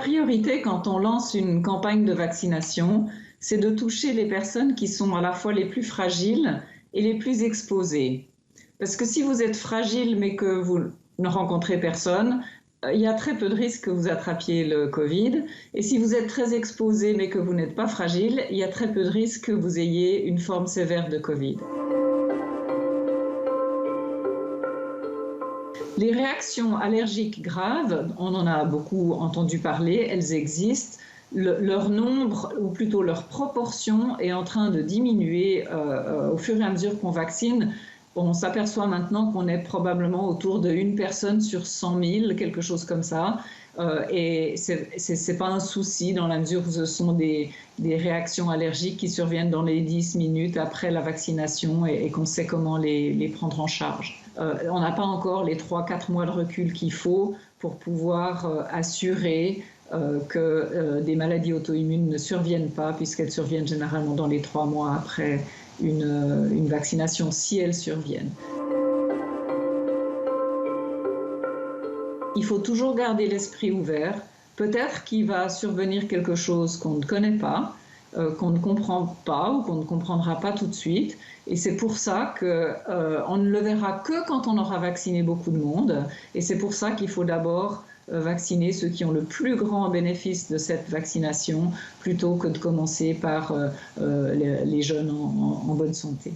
priorité quand on lance une campagne de vaccination, c'est de toucher les personnes qui sont à la fois les plus fragiles et les plus exposées. Parce que si vous êtes fragile mais que vous ne rencontrez personne, il y a très peu de risques que vous attrapiez le Covid. Et si vous êtes très exposé mais que vous n'êtes pas fragile, il y a très peu de risques que vous ayez une forme sévère de Covid. Les réactions allergiques graves, on en a beaucoup entendu parler, elles existent. Leur nombre, ou plutôt leur proportion, est en train de diminuer au fur et à mesure qu'on vaccine. On s'aperçoit maintenant qu'on est probablement autour d'une personne sur 100 000, quelque chose comme ça. Et ce n'est pas un souci dans la mesure où ce sont des réactions allergiques qui surviennent dans les 10 minutes après la vaccination et qu'on sait comment les prendre en charge. On n'a pas encore les 3-4 mois de recul qu'il faut pour pouvoir assurer que des maladies auto-immunes ne surviennent pas, puisqu'elles surviennent généralement dans les 3 mois après une vaccination, si elles surviennent. Il faut toujours garder l'esprit ouvert. Peut-être qu'il va survenir quelque chose qu'on ne connaît pas, qu'on ne comprend pas ou qu'on ne comprendra pas tout de suite. Et c'est pour ça qu'on ne le verra que quand on aura vacciné beaucoup de monde. Et c'est pour ça qu'il faut d'abord vacciner ceux qui ont le plus grand bénéfice de cette vaccination, plutôt que de commencer par les jeunes en bonne santé.